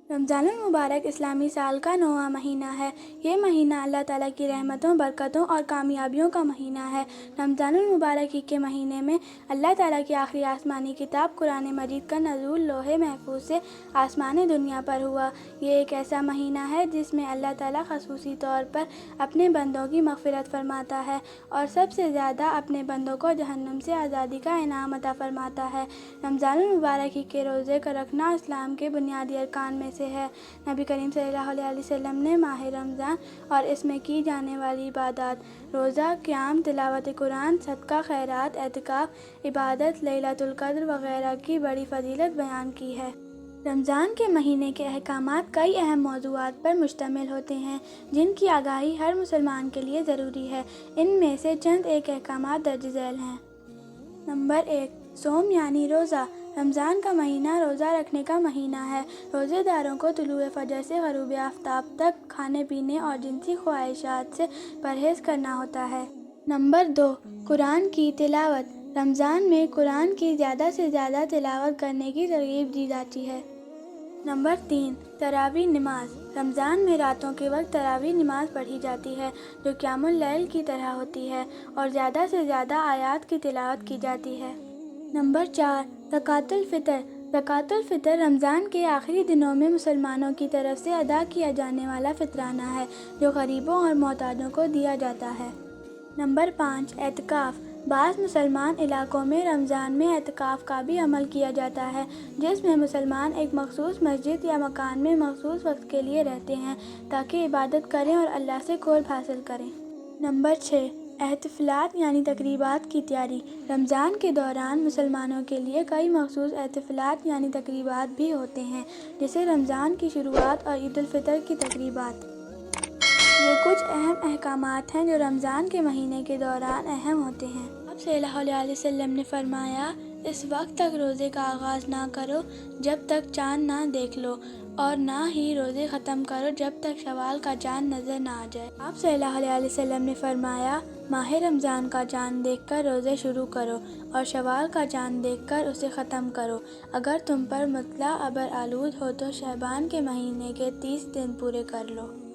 رمضان المبارک اسلامی سال کا 9واں مہینہ ہے۔ یہ مہینہ اللہ تعالیٰ کی رحمتوں، برکتوں اور کامیابیوں کا مہینہ ہے۔ رمضان المبارک ہی کے مہینے میں اللہ تعالیٰ کی آخری آسمانی کتاب قرآن مجید کا نزول لوح محفوظ سے آسمان دنیا پر ہوا۔ یہ ایک ایسا مہینہ ہے جس میں اللہ تعالیٰ خصوصی طور پر اپنے بندوں کی مغفرت فرماتا ہے اور سب سے زیادہ اپنے بندوں کو جہنم سے آزادی کا انعام عطا فرماتا ہے۔ رمضان المبارک ہی کے روزے کا رکھنا اسلام کے بنیادی ارکان میں سے ہے۔ نبی کریم صلی اللہ علیہ وسلم نے ماہ رمضان اور اس میں کی جانے والی عبادات، روزہ، قیام، تلاوت قرآن، صدقہ، خیرات، اعتکاف، عبادت، لیلۃ القدر وغیرہ کی بڑی فضیلت بیان کی ہے۔ رمضان کے مہینے کے احکامات کئی اہم موضوعات پر مشتمل ہوتے ہیں جن کی آگاہی ہر مسلمان کے لیے ضروری ہے۔ ان میں سے چند ایک احکامات درج ذیل ہیں۔ نمبر 1، صوم یعنی روزہ۔ رمضان کا مہینہ روزہ رکھنے کا مہینہ ہے۔ روزے داروں کو طلوع فجر سے غروب آفتاب تک کھانے پینے اور جنسی خواہشات سے پرہیز کرنا ہوتا ہے۔ نمبر 2، قرآن کی تلاوت۔ رمضان میں قرآن کی زیادہ سے زیادہ تلاوت کرنے کی ترغیب دی جاتی ہے۔ نمبر 3، تراویح نماز۔ رمضان میں راتوں کے وقت تراویح نماز پڑھی جاتی ہے جو قیام اللیل کی طرح ہوتی ہے اور زیادہ سے زیادہ آیات کی تلاوت کی جاتی ہے۔ نمبر 4، زکوٰۃ الفطر۔ زکوٰۃ الفطر رمضان کے آخری دنوں میں مسلمانوں کی طرف سے ادا کیا جانے والا فطرانہ ہے جو غریبوں اور محتاجوں کو دیا جاتا ہے۔ نمبر 5، اعتکاف۔ بعض مسلمان علاقوں میں رمضان میں اعتکاف کا بھی عمل کیا جاتا ہے جس میں مسلمان ایک مخصوص مسجد یا مکان میں مخصوص وقت کے لیے رہتے ہیں تاکہ عبادت کریں اور اللہ سے قرب حاصل کریں۔ نمبر 6، احتفالات یعنی تقریبات کی تیاری۔ رمضان کے دوران مسلمانوں کے لیے کئی مخصوص احتفالات یعنی تقریبات بھی ہوتے ہیں جیسے رمضان کی شروعات اور عید الفطر کی تقریبات۔ یہ کچھ اہم احکامات ہیں جو رمضان کے مہینے کے دوران اہم ہوتے ہیں۔ آپ صلی اللہ علیہ وسلم نے فرمایا، اس وقت تک روزے کا آغاز نہ کرو جب تک چاند نہ دیکھ لو اور نہ ہی روزے ختم کرو جب تک شوال کا چاند نظر نہ آ جائے۔ آپ صلی اللہ علیہ وسلم نے فرمایا، ماہ رمضان کا چاند دیکھ کر روزے شروع کرو اور شوال کا چاند دیکھ کر اسے ختم کرو۔ اگر تم پر مطلع ابر آلود ہو تو شعبان کے مہینے کے 30 دن پورے کر لو۔